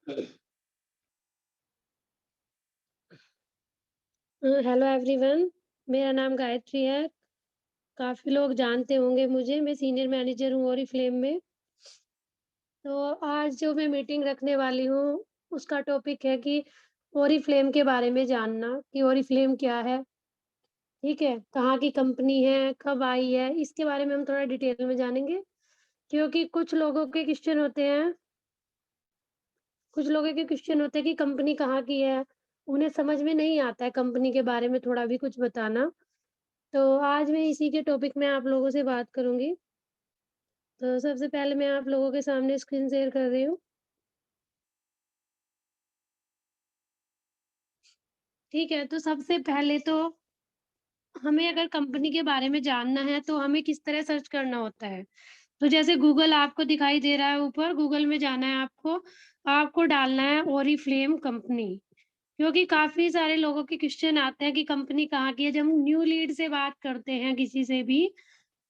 Hello everyone, मेरा नाम गायत्री है। काफ़ी लोग जानते होंगे मुझे, मैं सीनियर मैनेजर हूँ ओरिफ्लेम में। तो आज जो मैं मीटिंग रखने वाली हूँ, उसका टॉपिक है कि ओरिफ्लेम के बारे में जानना कि ओरिफ्लेम क्या है, ठीक है? कहाँ की कंपनी है, कब आई है, इसके बारे में हम थोड़ा डिटेल में जानेंगे। क्योंकि कुछ लोगों के क्वेश्चन होते हैं कि कंपनी कहाँ की है, उन्हें समझ में नहीं आता है कंपनी के बारे में थोड़ा भी कुछ बताना। तो आज मैं इसी के टॉपिक में आप लोगों से बात करूँगी। तो सबसे पहले मैं आप लोगों के सामने स्क्रीन शेयर कर रही हूँ। ठीक है, तो सबसे पहले तो हमें अगर कंपनी के बारे में जानना है, तो हमें किस तरह सर्च करना होता है। तो जैसे गूगल आपको दिखाई दे रहा है ऊपर, गूगल में जाना है आपको। आपको डालना है ओरिफ्लेम कंपनी, क्योंकि काफ़ी सारे लोगों के क्वेश्चन आते हैं कि कंपनी कहाँ की है। जब हम न्यू लीड से बात करते हैं किसी से भी,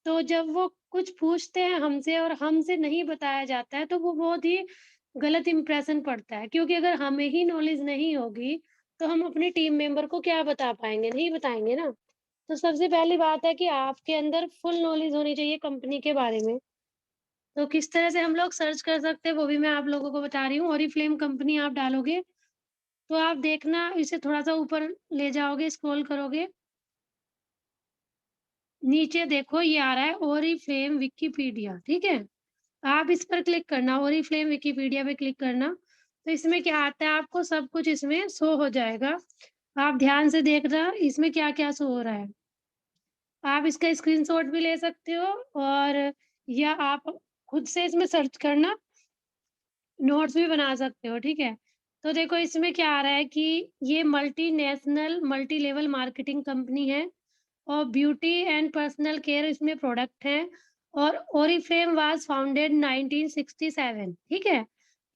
तो जब वो कुछ पूछते हैं हमसे और हमसे नहीं बताया जाता है, तो वो बहुत ही गलत इंप्रेशन पड़ता है। क्योंकि अगर हमें ही नॉलेज नहीं होगी, तो हम अपनी टीम मेंबर को क्या बता पाएँगे? नहीं बताएँगे ना। तो सबसे पहली बात है कि आपके अंदर फुल नॉलेज होनी चाहिए कंपनी के बारे में। तो किस तरह से हम लोग सर्च कर सकते हैं, वो भी मैं आप लोगों को बता रही हूँ। ओरिफ्लेम कंपनी आप डालोगे, तो आप देखना इसे थोड़ा-सा ऊपर ले जाओगे, स्क्रॉल करोगे, नीचे देखो ये आ रहा है ओरिफ्लेम विकिपीडिया, ठीक है? आप इस पर क्लिक करना, ओरिफ्लेम विकिपीडिया पे क्लिक करना, तो इसमें क्या आता है आपको सब कुछ इसमें शो हो जाएगा। आप ध्यान से देखना इसमें क्या-क्या शो हो रहा है। आप इसका स्क्रीनशॉट भी ले सकते हो और या आप खुद से इसमें सर्च करना, नोट्स भी बना सकते हो, ठीक है? तो देखो इसमें क्या आ रहा है कि ये multinational multi level marketing company है और ब्यूटी एंड पर्सनल केयर इसमें प्रोडक्ट हैं और ओरिफ्लेम वाज़ फाउंडेड 1967, ठीक है?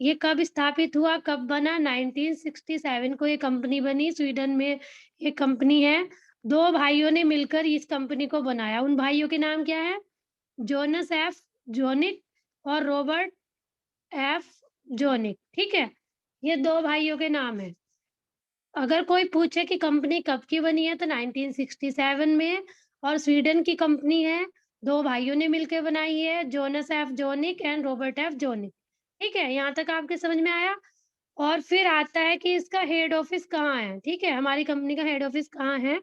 ये कब स्थापित हुआ, कब बना? 1967 को ये कंपनी बनी, स्वीडन में ये कंपनी है। 2 भाइयों ने मिलकर इस कंपनी को बनाया। उन भाइयों के नाम क्या हैं? Jonas F. जोनिक और रॉबर्ट एफ. जोनिक, ठीक है? ये 2 भाइयों के नाम हैं। अगर कोई पूछे कि कंपनी कब की बनी है तो 1967 में और स्वीडन की कंपनी है, 2 भाइयों ने मिलके बनाई है, Jonas F. Jonik and Robert F. Jonik. ठीक है? यहाँ तक आपके समझ में आया? और फिर आता है कि इसका हेड ऑफिस कहाँ है, ठीक है? हमारी कंपनी का हेड ऑफिस कहाँ है?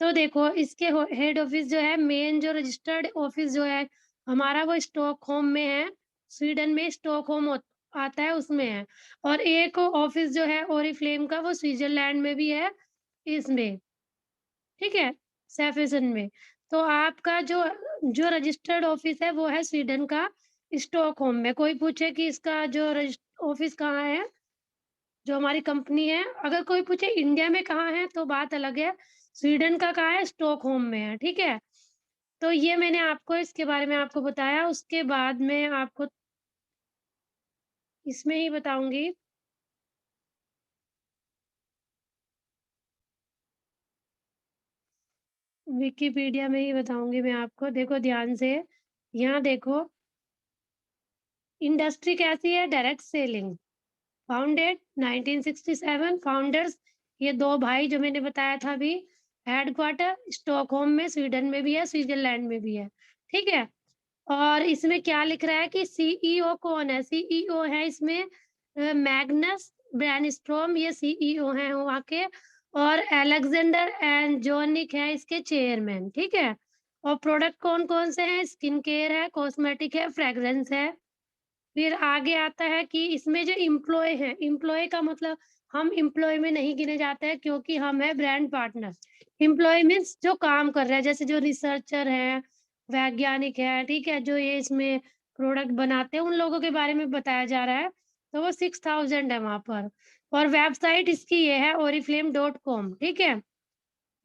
तो देखो इसके हो हेड ऑफिस जो है, मेन जो रजिस्टर्ड ऑफिस जो है हमारा, वो स्टॉकहोम में है। स्वीडन में स्टॉकहोम आता है उसमें है। और एक ऑफिस जो है ओरिफ्लेम का, वो स्विट्जरलैंड में भी है इसमें, ठीक है? सैफेसन में। तो आपका जो जो रजिस्टर्ड ऑफिस है वो है स्वीडन का स्टॉकहोम में। कोई पूछे कि इसका जो ऑफिस कहाँ है, जो हमारी कंपनी है, अगर कोई पूछे इंडिया में कहाँ है तो बात अलग है। स्वीडन का कहाँ है? स्टॉकहोम में है, ठीक है? तो ये मैंने आपको इसके बारे में आपको बताया। उसके बाद मैं आपको इसमें ही बताऊँगी, विकिपीडिया में ही बताऊँगी मैं आपको। देखो ध्यान से, यहाँ देखो इंडस्ट्री कैसी है? Direct selling. फाउंडेड 1967, फाउंडर्स ये 2 भाई जो मैंने बताया था अभी। हेडक्वार्टर स्टॉकहोम में, स्वीडन में भी है, स्विट्जरलैंड में भी है, ठीक है? और इसमें क्या लिख रहा है कि सीईओ कौन है? सीईओ है इसमें मैग्नस ब्रैनस्ट्रॉम, ये सीईओ हैं वहाँ के। और अलेक्जेंडर एंड जोनिक है इसके चेयरमैन, ठीक है? और प्रोडक्ट कौन-कौन से हैं? स्किन केयर है, कॉस्मेटिक है, फ्रेग्रेंस है। फिर आगे आता है कि इसमें जो एम्प्लॉयी हैं, एम्प्लॉयी का मतलब हम एम्प्लॉयी में नहीं गिने जाते हैं क्योंकि हम हैं ब्रांड पार्टनर। एम्प्लॉयी मीन्स जो काम कर रहा है, जैसे जो रिसर्चर हैं, वैज्ञानिक है, ठीक है? जो ये इसमें प्रोडक्ट बनाते हैं, उन लोगों के बारे में बताया जा रहा है। तो वो 6000 है वहाँ पर। और वेबसाइट इसकी ये है oriflame.com, ठीक है?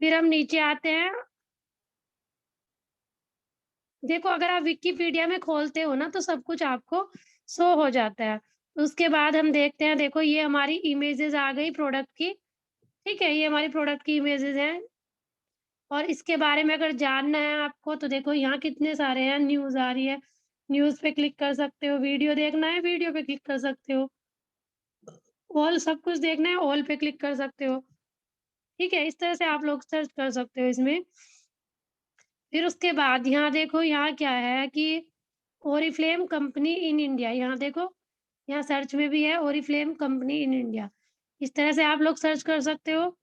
फिर हम नीचे आते हैं। देखो अगर आप विकिपीडिया में खोलते हो ना, तो सब कुछ आपको शो हो जाता है। उसके बाद हम देखते हैं, देखो ये हमारी इमेजेस आ गई प्रोडक्ट की, ठीक है? ये हमारी प्रोडक्ट की इमेजेस हैं। और इसके बारे में अगर जानना है आपको तो देखो यहाँ कितने सारे हैं, न्यूज़ आ रही है, न्यूज़ पे क्लिक कर सकते हो, वीडियो देखना है, वीडियो पे क्लिक कर सकते हो। ऑल सब कुछ देखना है, ऑल पे क्लिक कर सकते हो। ठीक है? इस तरह से आप लोग सर्च कर सकते हो इसमें। फिर उसके बाद यहाँ देखो, यहाँ क्या है कि ओरिफ्लेम कंपनी इन इंडिया, यहाँ देखो, यहाँ सर्च में भी है ओरिफ्लेम कंपनी इन इंडिया। इस तरह से आप लोग सर्च कर सकते हो।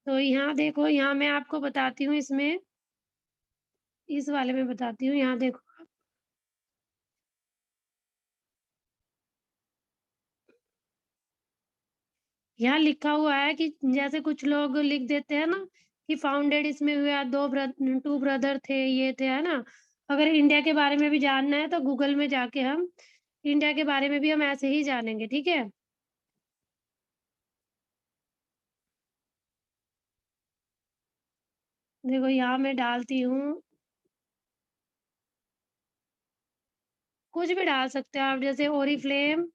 तो यहाँ देखो, यहाँ मैं आपको बताती हूँ इसमें, इस वाले में बताती हूँ, यहाँ देखो। यहाँ लिखा हुआ है कि जैसे कुछ लोग लिख देते हैं ना कि फाउंडेड इसमें हुआ, 2 ब्रदर थे, ये थे, है ना? अगर इंडिया के बारे में भी जानना है तो गूगल में जाके हम इंडिया के बारे में भी हम ऐसे ही जानेंगे, ठीक है? देखो यहाँ मैं डालती हूँ, कुछ भी डाल सकते हो आप, जैसे ओरिफ्लेम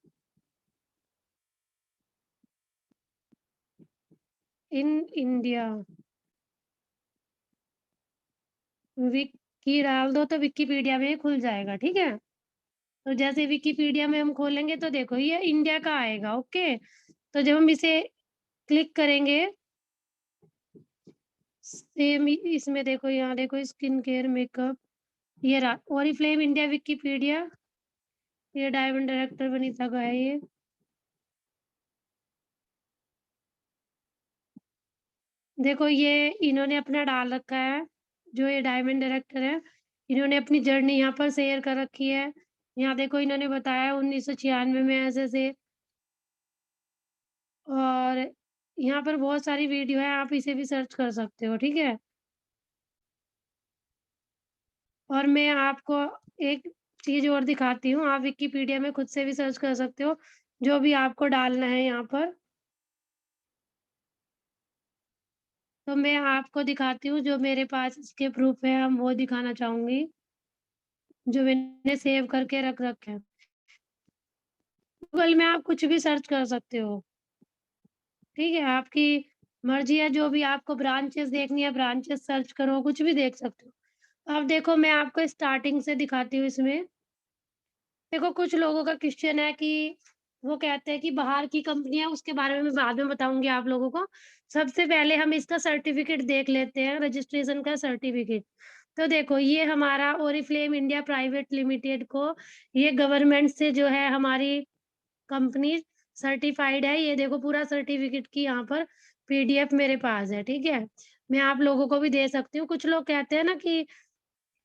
इन इंडिया, विकी डाल दो तो विकिपीडिया में खुल जाएगा, ठीक है? तो जैसे विकिपीडिया में हम खोलेंगे तो देखो ये इंडिया का आएगा, ओके? तो जब हम इसे क्लिक करेंगे, सेम इसमें देखो, यहाँ देखो स्किन केयर मेकअप, ये रहा ओरिफ्लेम इंडिया विकिपीडिया, ये डायमंड डायरेक्टर वनीता का है ये। देखो ये इन्होंने अपना डाल रखा है, जो ये डायमंड डायरेक्टर है, इन्होंने अपनी जर्नी यहाँ पर शेयर कर रखी है। यहाँ देखो इन्होंने बताया 1996 में ऐसे-ऐसे, और यहाँ पर बहुत सारी वीडियो है, आप इसे भी सर्च कर सकते हो, ठीक है? और मैं आपको एक चीज़ और दिखाती हूँ, आप विकिपीडिया में खुद से भी सर्च कर सकते हो, जो भी आपको डालना है यहाँ पर। तो मैं आपको दिखाती हूँ, जो मेरे पास इसके प्रूफ़ है, हम वो दिखाना चाहूँगी, जो मैंने सेव करके रख रखे हैं। गूगल में आप कुछ भी सर्च कर सकते हो, ठीक है? आपकी मर्ज़ी है, जो भी आपको ब्रांचेज़ देखनी है, ब्रांचेज़ सर्च करो, कुछ भी देख सकते हो। अब देखो मैं आपको स्टार्टिंग से दिखाती हूँ इसमें। देखो कुछ लोगों का क्वेश्चन है कि वो कहते हैं कि बाहर की कंपनी है, उसके बारे में मैं बाद में बताऊँगी आप लोगों को। सबसे पहले हम इसका सर्टिफ़िकेट देख लेते हैं, रजिस्ट्रेशन का सर्टिफ़िकेट। तो देखो ये हमारा ओरिफ्लेम इंडिया प्राइवेट लिमिटेड को, ये गवर्नमेंट से जो है हमारी कंपनी सर्टिफ़ाइड है। ये देखो पूरा सर्टिफ़िकेट की यहाँ पर पीडीएफ मेरे पास है, ठीक है? मैं आप लोगों को भी दे सकती हूँ। कुछ लोग कहते हैं ना कि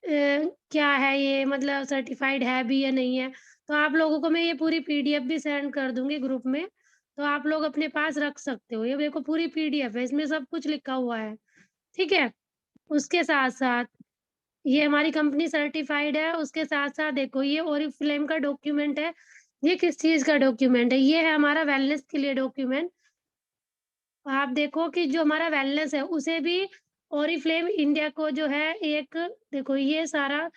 क्या है ये, मतलब सर्टिफ़ाइड है भी या नहीं है? तो आप लोगों को मैं ये पूरी पीडीएफ भी सेंड कर दूँगी ग्रुप में, तो आप लोग अपने पास रख सकते हो। ये देखो पूरी पीडीएफ है, इसमें सब कुछ लिखा हुआ है, ठीक है? उसके साथ-साथ ये हमारी कंपनी सर्टिफ़ाइड है, उसके साथ-साथ देखो ये ओरिफ्लेम का डॉक्यूमेंट है। ये किस चीज़ का डॉक्यूमेंट है? ये है हमारा वेलनेस के लिए डॉक्यूमेंट। आप देखो कि जो हमारा वेलनेस है, उसे भी ओरिफ्लेम इंडिया को जो है एक, देखो ये सारा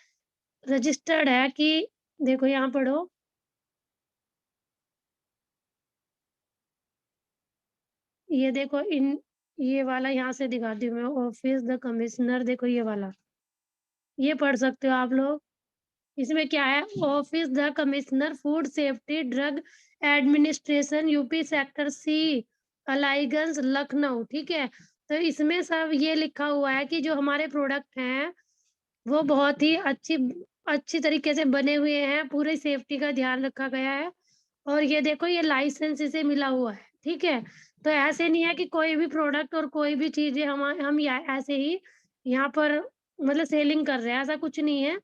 रजिस्टर्ड है कि, देखो यहाँ पढ़ो, ये देखो इन, ये वाला यहाँ से दिखाती हूँ मैं, ऑफिस द कमिश्नर, देखो ये वाला, ये पढ़ सकते हो आप लोग। इसमें क्या है, office the commissioner food safety drug administration UP sector C, Aliganj Lucknow, ठीक है? तो इसमें सब ये लिखा हुआ है कि जो हमारे प्रोडक्ट हैं वो बहुत ही अच्छी तरीके से बने हुए हैं, पूरी सेफ्टी का ध्यान रखा गया है, और ये देखो ये लाइसेंस इसे मिला हुआ है, ठीक है? तो ऐसे नहीं है कि कोई भी प्रोडक्ट और कोई भी चीज़ें हम या ऐसे ही यहाँ पर मतलब सेलिंग कर रहे हैं, ऐसा कुछ नहीं है।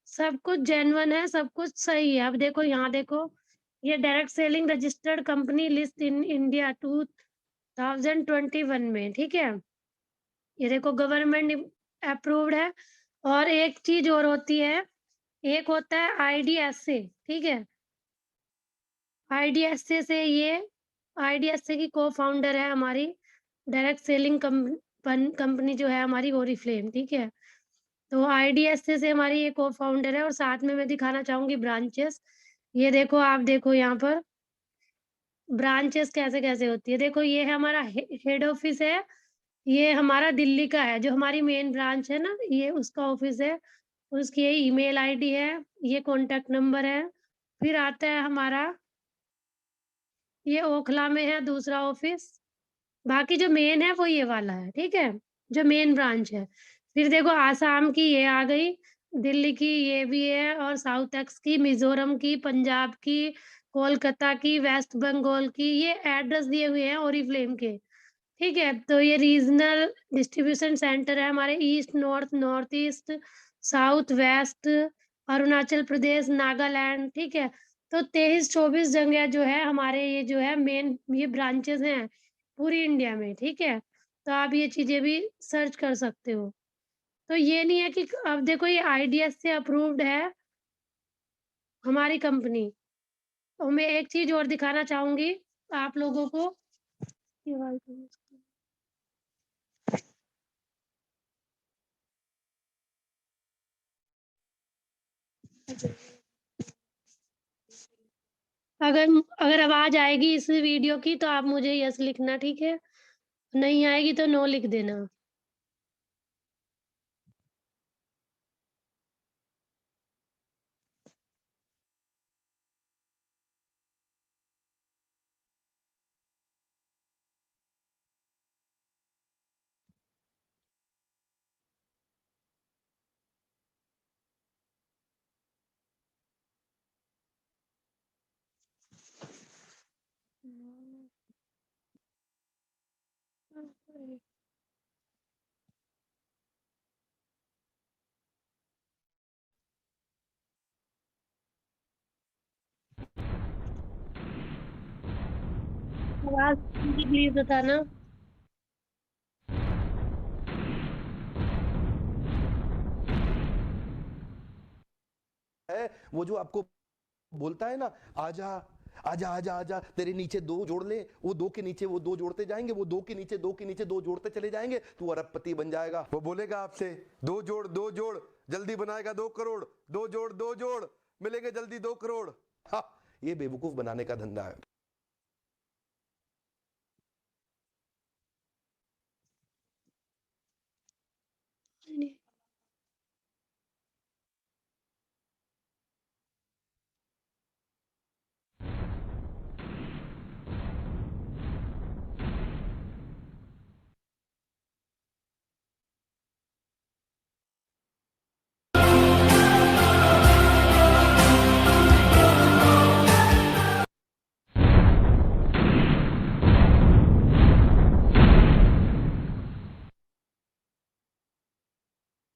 सब कुछ जेन्युइन है, सब कुछ सही है। अब देखो यहाँ देखो, ये direct selling registered company list in India 2021 में, ठीक है? ये देखो गवर्नमेंट अप्रूव्ड है। और एक चीज़ और होती है, एक होता है आईडीएसए, ठीक है? आईडीएसए से ये, आईडीएसए की को-फाउंडर है हमारी डायरेक्ट सेलिंग कंपनी जो है हमारी ओरिफ्लेम, ठीक है? तो आईडीएसए से हमारी ये को-फाउंडर है, और साथ में मैं दिखाना चाहूँगी ब्रांचेस। ये देखो आप देखो यहाँ पर ब्रांचेस कैसे-कैसे होती है। देखो ये है हमारा हेड ऑफिस है, ये हमारा दिल्ली का है, जो हमारी मेन ब्रांच है ना, ये उसका ऑफिस है। उसकी ये ईमेल आईडी है, ये कॉन्टैक्ट नंबर है। फिर आता है हमारा, ये ओखला में है दूसरा ऑफ़िस। बाकी जो मेन है वो ये वाला है, ठीक है? जो मेन ब्रांच है। फिर देखो आसाम की ये आ गई, दिल्ली की ये भी है और साउथ एक्स की, मिज़ोरम की, पंजाब की, कोलकाता की, वेस्ट बंगाल की, ये एड्रेस दिए हुए हैं ओरिफ्लेम के, ठीक है? तो ये रीजनल डिस्ट्रीब्यूशन सेंटर है हमारे east, north, north east, south west, Arunachal Pradesh, Nagaland, ठीक है? तो 23-24 जगह जो है हमारे ये जो है मेन ये ब्रांचेज़ हैं पूरी इंडिया में, ठीक है? तो आप ये चीज़ें भी सर्च कर सकते हो। तो ये नहीं है कि अब देखो ये आईडीएस से अप्रूव्ड है हमारी कंपनी। और मैं एक चीज़ और दिखाना चाहूँगी आप लोगों को। ये वाली अगर अगर आवाज़ आएगी इस वीडियो की तो आप मुझे यस लिखना, ठीक है? नहीं आएगी तो नो लिख देना। आवाज़ प्लीज़ बताना। है वो जो आपको बोलता है ना, आजा आजा आजा आजा, तेरे नीचे दो जोड़ ले, वो दो के नीचे वो दो जोड़ते जाएंगे, वो दो के नीचे दो के नीचे दो जोड़ते चले जाएंगे, तू अरबपति बन जाएगा। वो बोलेगा आपसे दो जोड़ जल्दी बनाएगा 2 करोड़, दो जोड़ मिलेंगे जल्दी 2 करोड़। हाँ, ये बेवकूफ बनाने का धंधा है।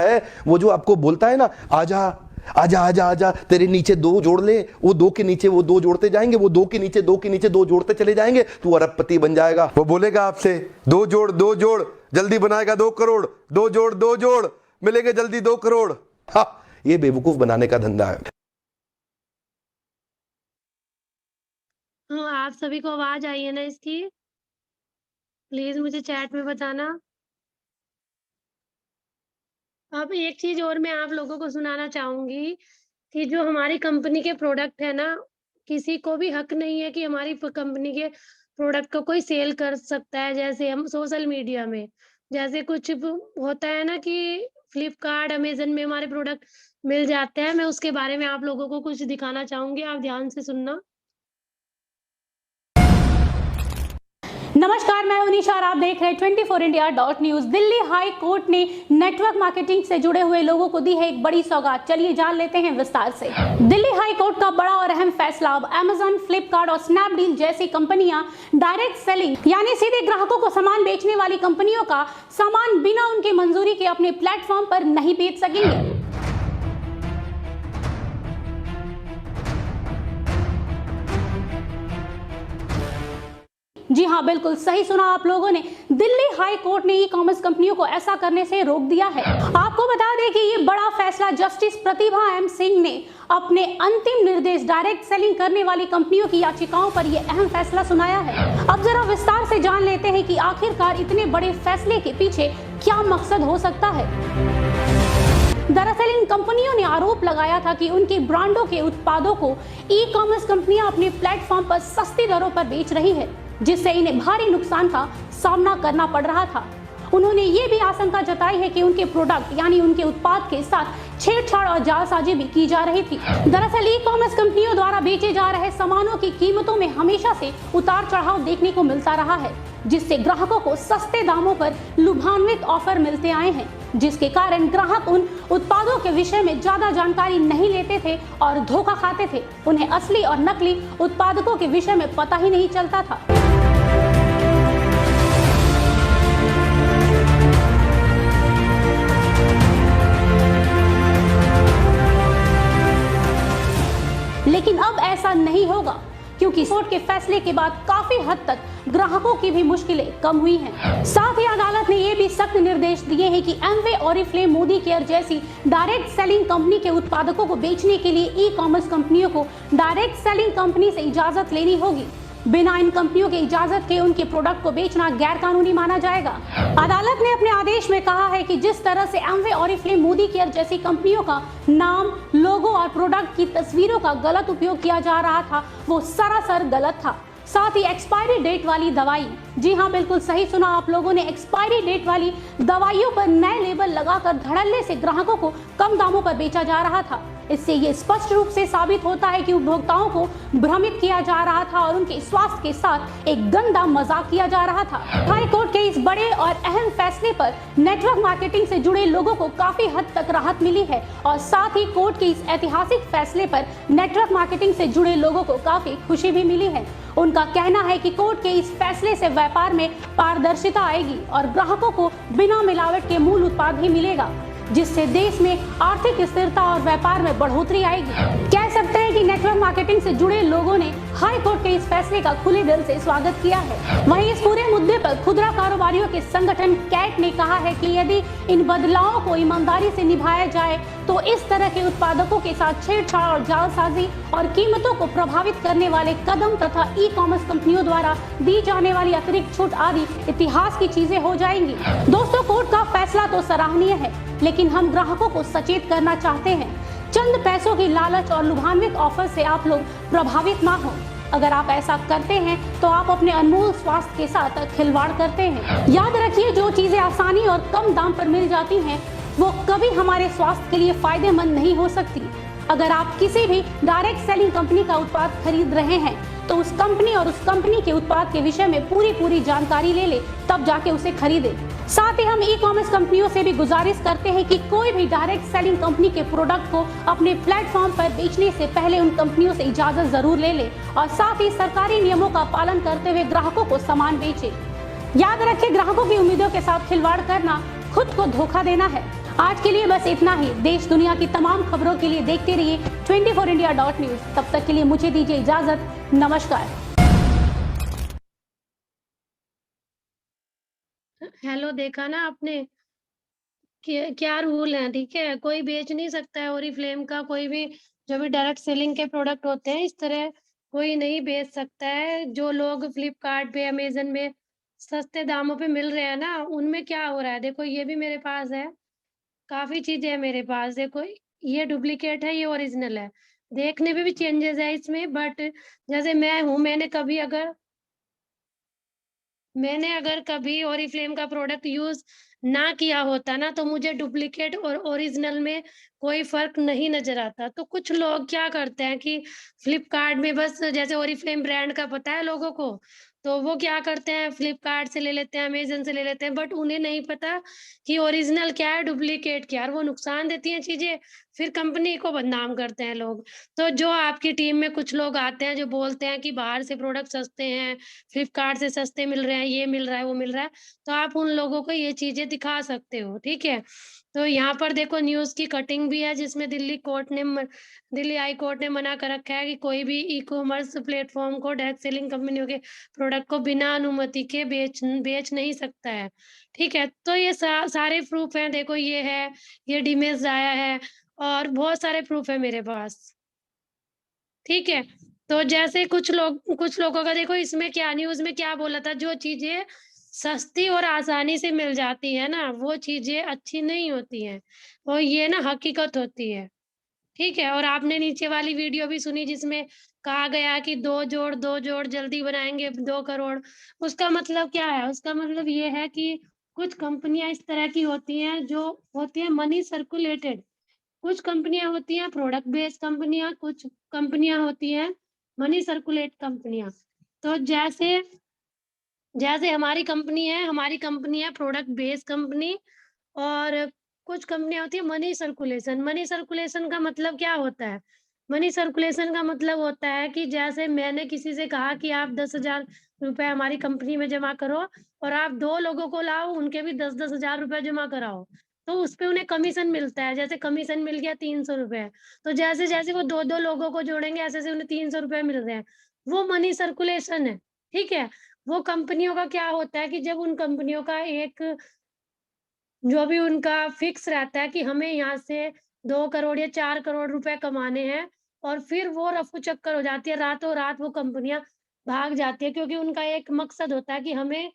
है वो जो आपको बोलता है ना, आजा आजा आजा आजा, तेरे नीचे दो जोड़ ले, वो दो के नीचे वो दो जोड़ते जाएंगे, वो दो के नीचे दो जोड़ते चले जाएंगे, तू अरबपति बन जाएगा। वो बोलेगा आपसे दो जोड़ जल्दी बनाएगा 2 करोड़, दो जोड़ मिलेंगे जल्दी 2 करोड़। हाँ, ये बेवकूफ बनाने का धंधा है। हाँ, आप सभी को आवाज़ आई है ना इसकी? प्लीज़ मुझे चैट में बताना। अब एक चीज़ और मैं आप लोगों को सुनाना चाहूँगी कि जो हमारी कंपनी के प्रोडक्ट है ना, किसी को भी हक नहीं है कि हमारी कंपनी के प्रोडक्ट को कोई सेल कर सकता है। जैसे हम सोशल मीडिया में, जैसे कुछ होता है ना कि फ्लिपकार्ट, अमेज़न में हमारे प्रोडक्ट मिल जाते हैं। मैं उसके बारे में आप लोगों को कुछ दिखाना चाहूँगी, आप ध्यान से सुनना। नमस्कार, मैं हूं निशा और आप देख रहे हैं 24India.News। दिल्ली हाई कोर्ट ने नेटवर्क मार्केटिंग से जुड़े हुए लोगों को दी है एक बड़ी सौगात। चलिए जान लेते हैं विस्तार से। दिल्ली हाई कोर्ट का बड़ा और अहम फैसला, अब अमेजन, फ्लिपकार्ट और स्नैपडील जैसी कंपनियां डायरेक्ट सेलिंग यानी सीधे ग्राहकों को सामान बेचने वाली कंपनियों का सामान बिना उनकी मंजूरी के अपने प्लेटफॉर्म पर नहीं बेच सकेंगे। जी हाँ, बिल्कुल सही सुना आप लोगों ने। दिल्ली हाई कोर्ट ने ई कॉमर्स कंपनियों को ऐसा करने से रोक दिया है। आपको बता दें कि ये बड़ा फैसला जस्टिस प्रतिभा एम सिंह ने अपने अंतिम निर्देश डायरेक्ट सेलिंग करने वाली कंपनियों की याचिकाओं पर यह अहम फैसला सुनाया है। अब जरा विस्तार से जान लेते हैं कि आखिरकार इतने बड़े फैसले के पीछे क्या मकसद हो सकता है। दरअसल इन कंपनियों ने आरोप लगाया था कि उनकी ब्रांडों के उत्पादों को ई कॉमर्स कंपनियां अपने प्लेटफॉर्म पर सस्ती दरों पर बेच रही है, जिससे इन्हें भारी नुकसान का सामना करना पड़ रहा था। उन्होंने ये भी आशंका जताई है कि उनके प्रोडक्ट यानी उनके उत्पाद के साथ छेड़छाड़ और जालसाजी भी की जा रही थी। दरअसल ई कॉमर्स कंपनियों द्वारा बेचे जा रहे सामानों की कीमतों में हमेशा से उतार चढ़ाव देखने को मिलता रहा है, जिससे ग्राहकों को सस्ते दामों पर लुभान्वित ऑफर मिलते आए हैं, जिसके कारण ग्राहक उन उत्पादों के विषय में ज्यादा जानकारी नहीं लेते थे और धोखा खाते थे। उन्हें असली और नकली उत्पादकों के विषय में पता ही नहीं चलता था। लेकिन अब ऐसा नहीं होगा, क्योंकि कोर्ट के फैसले के बाद काफी हद तक ग्राहकों की भी मुश्किलें कम हुई हैं। साथ ही अदालत ने ये भी सख्त निर्देश दिए हैं कि एमवे, ओरिफ्लेम, मोदी केयर जैसी डायरेक्ट सेलिंग कंपनी के उत्पादकों को बेचने के लिए ई कॉमर्स कंपनियों को डायरेक्ट सेलिंग कंपनी से इजाजत लेनी होगी। बिना इन कंपनियों के इजाजत के उनके प्रोडक्ट को बेचना गैर कानूनी माना जाएगा। अदालत ने अपने आदेश में कहा है कि जिस तरह से एमवे, ओरिफ्लेम, मोदी केयर जैसी कंपनियों का नाम, लोगो और प्रोडक्ट की तस्वीरों का गलत उपयोग किया जा रहा था, वो सरासर गलत था। साथ ही एक्सपायरी डेट वाली दवाई, जी हाँ बिल्कुल सही सुना आप लोगों ने, एक्सपायरी डेट वाली दवाइयों पर नए लेबल लगाकर धड़ल्ले से ग्राहकों को कम दामों पर बेचा जा रहा था। इससे ये स्पष्ट रूप से साबित होता है कि उपभोक्ताओं को भ्रमित किया जा रहा था और उनके स्वास्थ्य के साथ एक गंदा मजाक किया जा रहा था। हाई कोर्ट के इस बड़े और अहम फैसले पर नेटवर्क मार्केटिंग से जुड़े लोगों को काफी हद तक राहत मिली है और साथ ही कोर्ट के इस ऐतिहासिक फैसले पर नेटवर्क मार्केटिंग से जुड़े लोगों को काफी खुशी भी मिली है। उनका कहना है कि कोर्ट के इस फैसले से व्यापार में पारदर्शिता आएगी और ग्राहकों को बिना मिलावट के मूल उत्पाद ही मिलेगा, जिससे देश में आर्थिक स्थिरता और व्यापार में बढ़ोतरी आएगी। कह सकते हैं कि नेटवर्क मार्केटिंग से जुड़े लोगों ने हाई कोर्ट के इस फैसले का खुले दिल से स्वागत किया है। वहीं इस पूरे मुद्दे पर खुदरा कारोबारियों के संगठन कैट ने कहा है कि यदि इन बदलावों को ईमानदारी से निभाया जाए तो इस तरह के उत्पादकों के साथ छेड़छाड़ और जालसाजी और कीमतों को प्रभावित करने वाले कदम तथा ई कॉमर्स कंपनियों द्वारा दी जाने वाली अतिरिक्त छूट आदि इतिहास की चीजें हो जाएंगी। दोस्तों, कोर्ट का फैसला तो सराहनीय है, लेकिन हम ग्राहकों को सचेत करना चाहते हैं। चंद पैसों की लालच और लुभान्वित ऑफर से आप लोग प्रभावित ना हो। अगर आप ऐसा करते हैं तो आप अपने अनमोल स्वास्थ्य के साथ खिलवाड़ करते हैं। याद रखिए, जो चीजें आसानी और कम दाम पर मिल जाती हैं वो कभी हमारे स्वास्थ्य के लिए फायदेमंद नहीं हो सकती। अगर आप किसी भी डायरेक्ट सेलिंग कंपनी का उत्पाद खरीद रहे हैं तो उस कंपनी और उस कंपनी के उत्पाद के विषय में पूरी जानकारी ले ले, तब जाके उसे खरीदे। साथ ही हम ई कॉमर्स कंपनियों से भी गुजारिश करते हैं कि कोई भी डायरेक्ट सेलिंग कंपनी के प्रोडक्ट को अपने प्लेटफॉर्म पर बेचने से पहले उन कंपनियों से इजाजत जरूर ले ले और साथ ही सरकारी नियमों का पालन करते हुए ग्राहकों को सामान बेचे। याद रखें, ग्राहकों की उम्मीदों के साथ खिलवाड़ करना खुद को धोखा देना है। आज के लिए बस इतना ही। देश दुनिया की तमाम खबरों के लिए देखते रहिए 24india.news। तब तक के लिए मुझे दीजिए इजाजत। नमस्कार। हेलो, देखा ना आपने क्या रूल है? ठीक है, कोई बेच नहीं सकता है ओरिफ्लेम का, कोई भी जो भी डायरेक्ट सेलिंग के प्रोडक्ट होते हैं इस तरह कोई नहीं बेच सकता है। जो लोग फ्लिपकार्ट पे, अमेजन में सस्ते दामों पे मिल रहे हैं ना, उनमें क्या हो रहा है देखो, ये भी मेरे पास है, काफी चीजें है मेरे पास। देखो, ये डुप्लीकेट है, ये ओरिजिनल है, देखने में भी चेंजेस है इसमें। बट जैसे मैं हूँ, मैंने अगर कभी ओरिफ्लेम का प्रोडक्ट यूज ना किया होता ना, तो मुझे डुप्लीकेट और ओरिजिनल में कोई फर्क नहीं नजर आता। तो कुछ लोग क्या करते हैं कि फ्लिपकार्ट में बस जैसे ओरिफ्लेम ब्रांड का पता है लोगों को, तो वो क्या करते हैं, फ्लिपकार्ट से ले लेते हैं, अमेजन से ले लेते हैं, बट उन्हें नहीं पता कि ओरिजिनल क्या है, डुप्लीकेट क्या है, और वो नुकसान देती हैं चीजें, फिर कंपनी को बदनाम करते हैं लोग। तो जो आपकी टीम में कुछ लोग आते हैं जो बोलते हैं कि बाहर से प्रोडक्ट सस्ते हैं, फ्लिपकार्ट से सस्ते मिल रहे हैं, ये मिल रहा है, वो मिल रहा है, तो आप उन लोगों को ये चीजें दिखा सकते हो, ठीक है। तो यहाँ पर देखो, न्यूज़ की कटिंग भी है जिसमें दिल्ली हाई कोर्ट ने मना कर रखा है कि कोई भी ई कॉमर्स प्लेटफॉर्म को डायरेक्ट सेलिंग कंपनियों के प्रोडक्ट को बिना अनुमति के बेच नहीं सकता है, ठीक है। तो ये सारे प्रूफ हैं, देखो ये है, ये डीमेज आया है और बहुत सारे प्रूफ है मेरे पास, ठीक है। तो जैसे कुछ लोगों का देखो, इसमें क्या न्यूज़ में क्या बोला था, जो चीजें सस्ती और आसानी से मिल जाती है ना, वो चीजें अच्छी नहीं होती हैं, और ये ना हकीकत होती है, ठीक है। और आपने नीचे वाली वीडियो भी सुनी जिसमें कहा गया कि दो जोड़ जल्दी बनाएंगे 2 करोड़। उसका मतलब क्या है? उसका मतलब ये है कि कुछ कंपनियां इस तरह की होती हैं जो होती है मनी सर्कुलेटेड, कुछ कंपनियां होती हैं प्रोडक्ट बेस्ड कंपनियां, कुछ कंपनियां होती हैं मनी सर्कुलेट कंपनियां। तो जैसे जैसे हमारी कंपनी है प्रोडक्ट बेस्ड कंपनी, और कुछ कंपनियां होती है मनी सर्कुलेशन। मनी सर्कुलेशन का मतलब क्या होता है? मनी सर्कुलेशन का मतलब होता है कि जैसे मैंने किसी से कहा कि आप 10,000 रुपए हमारी कंपनी में जमा करो, और आप 2 लोगों को लाओ, उनके भी 10-10 हज़ार रुपए जमा कराओ, तो उसपे उन्हें कमीशन मिलता है। जैसे कमीशन मिल गया 300 रुपए, तो जैसे-जैसे वो 2-2 लोगों को जोड़ेंगे, ऐसे-ऐसे उन्हें 300 रुपए मिल रहे हैं। वो मनी सर्कुलेशन है, ठीक है? वो कंपनियों का क्या होता है कि जब उन कंपनियों का एक जो भी उनका फिक्स रहता है कि हमें यहाँ से 2 करोड़ या 4 करोड़ रुपए कमाने हैं, और फिर वो रफू-चक्कर हो जाती है, रातों-रात वो कंपनियाँ भाग जाती है, क्योंकि उनका एक मकसद होता है कि हमें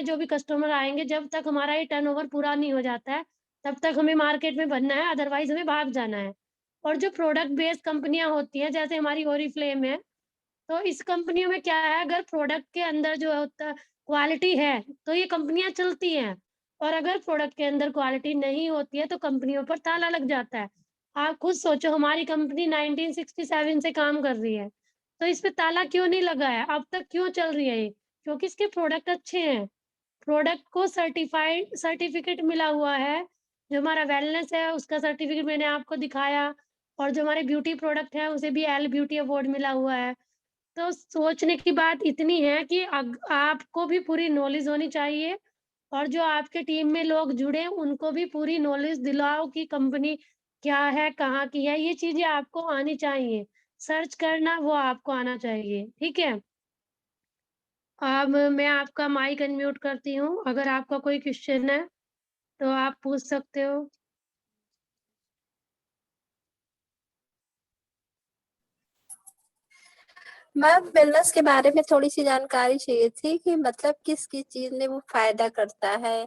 जो भी कस्टमर आएँगे, जब तक हमारा ये टर्नओवर पूरा नहीं हो जाता है, तब तक हमें मार्केट में बनना है, अदरवाइज़ हमें भाग जाना है। और जो प्रोडक्ट बेस्ड कंपनियाँ होती हैं, जैसे हमारी ओरिफ्लेम है, तो इस कंपनियों में क्या है, अगर प्रोडक्ट के अंदर जो होता क्वालिटी है, तो ये कंपनियाँ चलती हैं, और अगर प्रोडक्ट के अंदर क्वालिटी नहीं होती है, तो कंपनियों पर ताला लग जाता है। आप खुद सोचो, हमारी कंपनी 1967 से काम कर रही है, तो इस पे ताला क्यों नहीं लगा है? अब तक क्यों चल रही है ये? क्योंकि इसके प्रोडक्ट अच्छे हैं। प्रोडक्ट को सर्टिफ़िकेट मिला हुआ है, जो हमारा वेलनेस है उसका सर्टिफ़िकेट मैंने आपको दिखाया, और जो हमारे ब्यूटी प्रोडक्ट हैं, उसे भी एल ब्यूटी अवार्ड मिला हुआ है। तो सोचने की बात इतनी है कि आपको भी पूरी नॉलेज होनी चाहिए, और जो आपके टीम में लोग जुड़े हैं, उनको भी पूरी नॉलेज दिलाओ कि कंपनी क्या है, कहाँ की है, ये चीज़ें आपको आनी चाहिए। सर्च करना वो आपको आना चाहिए, ठीक है? अब मैं आपका माइक अनम्यूट करती हूँ, अगर आपका कोई क्वेश्चन है, तो आप पूछ सकते हो। मैम वेलनेस के बारे में थोड़ी सी जानकारी चाहिए थी कि मतलब किस किस चीज में वो फायदा करता है,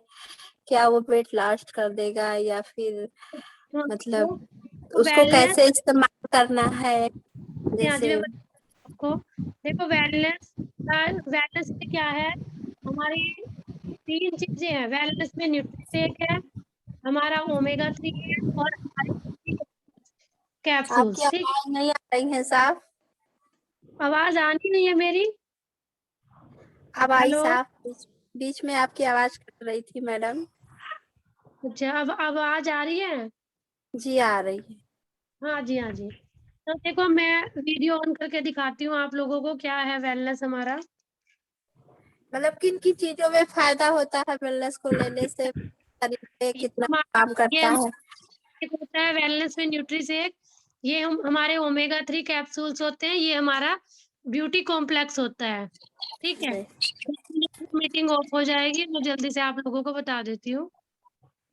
क्या वो वेट लॉस कर देगा या फिर हाँ, मतलब तो उसको वेलनेस, कैसे इस्तेमाल करना है हाँ जी, जैसे। मैं बताती हूँ आपको। देखो, वेलनेस में क्या है, हमारी 3 चीज़ें हैं। वेलनेस में न्यूट्रिशेक है, हमारा ओमेगा 3 है, और हमारी आपकी कैप्सूल्स, ठीक है? आवाज नहीं आ रही है साफ। आवाज़ आनी नहीं है मेरी? अब आई हेलो? साफ, बीच में आपकी आवाज कट रही थी मैडम। अच्छा, अब आवाज़ आ रही है? जी आ रही है। हाँ जी, हाँ जी। तो देखो, मैं वीडियो ऑन करके दिखाती हूँ आप लोगों को क्या है वेलनेस हमारा। मतलब किन किन चीजों में फायदा होता है वेलनेस को लेने से, शरीर पे ये कितना हमा काम ये करता है। एक होता है वेलनेस में न्यूट्रीशेक, ये हम हमारे ओमेगा 3 कैप्सूल्स होते हैं, ये हमारा ब्यूटी कॉम्प्लेक्स होता है, ठीक है? मीटिंग ऑफ हो जाएगी, मैं जल्दी से आप लोगों को बता देती हूँ,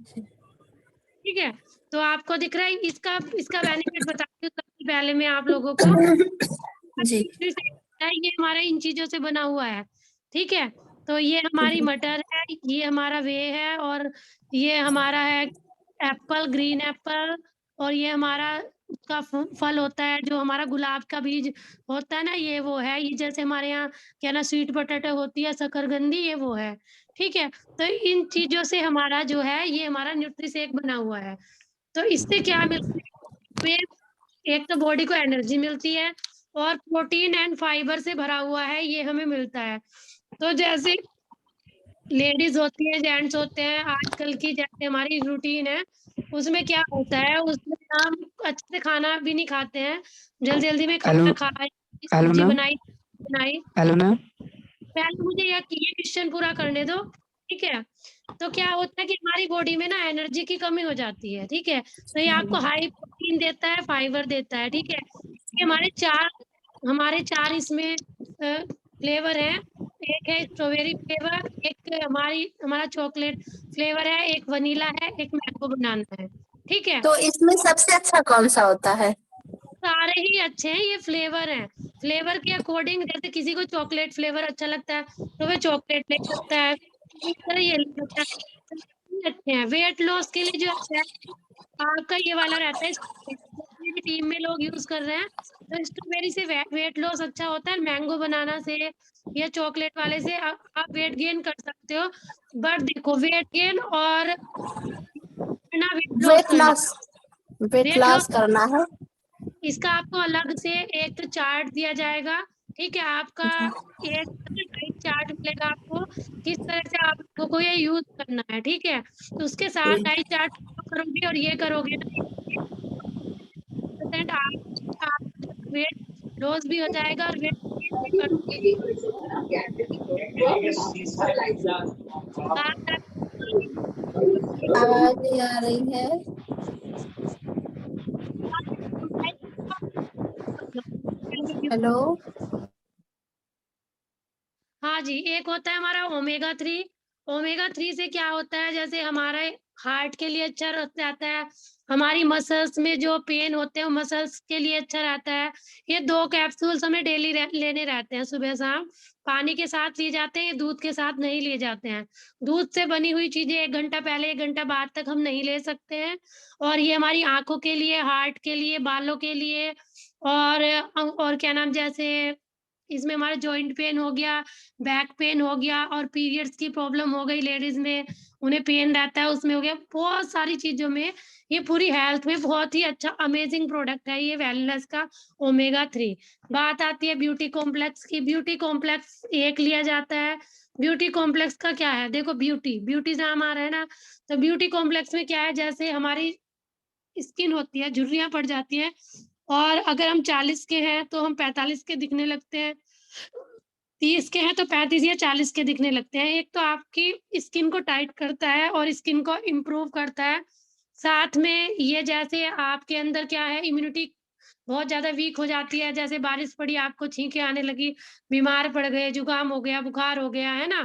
ठीक है? तो आपको दिख रहा है, इसका इसका बेनिफिट बताती हूँ सबसे पहले मैं आप लोगों को। जी ये हमारा इन चीज़ों से बना हुआ है, ठीक है? तो ये हमारी मटर है, ये हमारा व्हे है, और ये हमारा है एप्पल, ग्रीन एप्पल, और ये हमारा उसका फल होता है जो हमारा गुलाब का बीज होता है ना, ये वो है। ये जैसे हमारे यहाँ क्या ना स्वीट पोटैटो होती है, शकरकंदी, ये वो है, ठीक है? तो इन चीज़ों से हमारा जो है, ये हमारा न्यूट्रीशेक बना हुआ है। तो इससे क्या मिलता है, एक तो बॉडी को एनर्जी मिलती है, और प्रोटीन एंड फाइबर से भरा हुआ है, ये हमें मिलता है। तो जैसे लेडीज़ होती हैं, जेंट्स होते हैं, आजकल की जैसे हमारी रूटीन है, उसमें क्या होता है, उसमें हम अच्छे से खाना भी नहीं खाते हैं, जल्दी-जल्दी में हेलो खाना खाए, हेलो सब्ज़ी मैम बनाई। Hello ma'am. पहले मुझे ये क्वेश्चन पूरा करने दो, ठीक है? तो क्या होता है कि हमारी बॉडी में ना एनर्जी की कमी हो जाती है, ठीक है? तो ये आपको हाई प्रोटीन देता है, फाइबर देता है, ठीक है? ये हमारे 4 इसमें फ्लेवर हैं। एक है स्ट्रॉबेरी फ्लेवर, एक हमारा चॉकलेट फ्लेवर है, एक वनीला है, एक मैंगो बनाना है, ठीक है? तो इसमें सबसे अच्छा कौन सा होता है। सारे ही अच्छे हैं, ये फ्लेवर हैं। फ्लेवर के अकॉर्डिंग, जैसे किसी को चॉकलेट फ्लेवर अच्छा लगता है, तो वह चॉकलेट ले सकता है, इस तरह ये ले सकता है। सभी अच्छे हैं। वेट लॉस के लिए जो अच्छा है, आपका ये वाला रहता है, जितनी भी टीम में लोग यूज़ कर रहे हैं, तो स्ट्रॉबेरी से वेट लॉस अच्छा होता है, मैंगो बनाना से या चॉकलेट वाले से आप वेट गेन कर सकते हो। बट देखो वेट गेन और ना वेट लॉस वेट करना, loss, weight weight loss loss करना है। इसका आपको अलग से एक चार्ट दिया जाएगा। ठीक है, आपका एक डाइट चार्ट मिलेगा आपको, किस तरह से आपको ये यूज करना है। ठीक है, तो उसके साथ डाइट चार्ट करोगे और ये करोगे ना, परसेंट आप वेट लॉस भी हो जाएगा और वेट गेन भी करोगे। आवाज नहीं आ रही है। हेलो। हाँ जी, एक होता है हमारा ओमेगा 3। ओमेगा 3 से क्या होता है, जैसे हमारे हार्ट के लिए अच्छा रहता है, हमारी मसल्स में जो पेन होते हैं वो मसल्स के लिए अच्छा रहता है। ये 2 कैप्सूल्स हमें डेली लेने रहते हैं, सुबह शाम। पानी के साथ लिए जाते हैं, ये दूध के साथ नहीं लिए जाते हैं। दूध से बनी हुई चीजें 1 घंटा पहले 1 घंटा बाद तक हम नहीं ले सकते हैं। और ये हमारी आंखों के लिए, हार्ट के लिए, बालों के लिए और क्या नाम, जैसे इसमें हमारा जॉइंट पेन हो गया, बैक पेन हो गया और पीरियड्स की प्रॉब्लम हो गई लेडीज में, उन्हें पेन रहता है उसमें हो गया, बहुत सारी चीज़ों में ये पूरी हेल्थ में बहुत ही अच्छा अमेजिंग प्रोडक्ट है ये वेलनेस का ओमेगा 3। बात आती है ब्यूटी कॉम्प्लेक्स की। ब्यूटी कॉम्प्लेक्स एक लिया जाता है। ब्यूटी कॉम्प्लेक्स का क्या है, देखो ब्यूटी से नाम आ रहा है ना, तो ब्यूटी कॉम्प्लेक्स में क्या है, जैसे हमारी स्किन होती है, झुर्रियाँ पड़ जाती हैं और अगर हम 40 के हैं तो हम 45 के दिखने लगते हैं, 30 के हैं तो 35 या 40 के दिखने लगते हैं। एक तो आपकी स्किन को टाइट करता है और स्किन को इम्प्रूव करता है। साथ में ये जैसे आपके अंदर क्या है, इम्यूनिटी बहुत ज़्यादा वीक हो जाती है, जैसे बारिश पड़ी आपको छींकें आने लगी, बीमार पड़ गए, जुकाम हो गया, बुखार हो गया, है ना?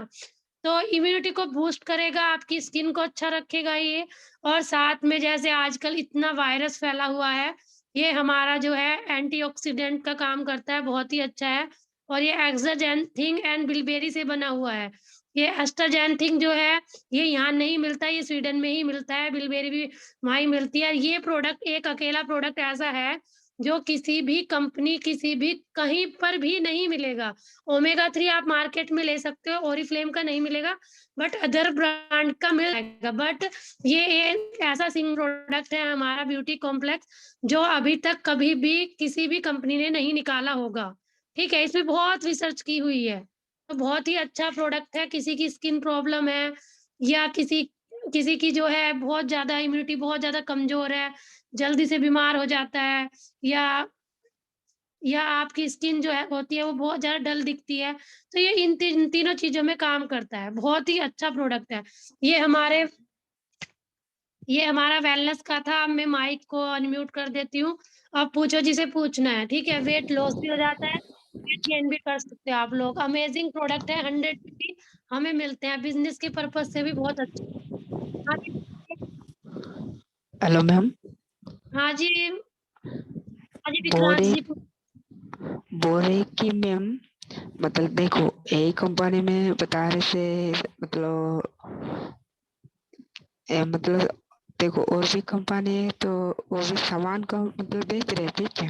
तो इम्यूनिटी को बूस्ट करेगा, आपकी स्किन को अच्छा रखेगा ये। और साथ में जैसे आजकल इतना वायरस फैला हुआ है, ये हमारा जो है एंटीऑक्सीडेंट का काम करता है, बहुत ही अच्छा है। और ये एक्साजेंथिन एंड बिलबेरी से बना हुआ है। ये एस्टाजेंथिन जो है, ये यहाँ नहीं मिलता, ये स्वीडन में ही मिलता है, बिलबेरी भी वहाँ ही मिलती है। ये प्रोडक्ट एक अकेला प्रोडक्ट ऐसा है जो किसी भी कंपनी, किसी भी कहीं पर भी नहीं मिलेगा। ओमेगा 3 आप मार्केट में ले सकते हो, ओरिफ्लेम का नहीं मिलेगा, बट अदर ब्रांड का मिल जाएगा। बट ये एक ऐसा सिंगल प्रोडक्ट है हमारा ब्यूटी कॉम्प्लेक्स, जो अभी तक कभी भी किसी भी कंपनी ने नहीं निकाला होगा। ठीक है, इसमें बहुत रिसर्च की हुई है, तो बहुत ही अच्छा प्रोडक्ट है। किसी की स्किन प्रॉब्लम है या किसी किसी की जो है बहुत ज़्यादा इम्यूनिटी बहुत ज़्यादा कमज़ोर है, जल्दी से बीमार हो जाता है, या आपकी स्किन जो है होती है वो बहुत ज़्यादा डल दिखती है, तो ये इन तीनों चीज़ों में काम करता है। बहुत ही अच्छा प्रोडक्ट है। ये हमारे ये हमारा वेलनेस का था। अब मैं माइक को अनम्यूट कर देती हूँ। अब पूछो जिसे पूछना है, ठीक है? वेट लॉस भी हो जाता है, वेट गेन भी कर सकते हो आप लोग। अमेजिंग प्रोडक्ट है, 100 भी हमें मिलते हैं, बिज़नेस के पर्पज़ से भी बहुत अच्छा। हाँ जी, हेलो मैम। हाँ जी, हाँ जी, बोल विक्रांत रहे जी बोल रहे कि मैम, मतलब देखो यही कंपनी में बता रहे थे, मतलब देखो और भी कंपनी है तो वो भी सामान का मतलब बेच रहे थे क्या?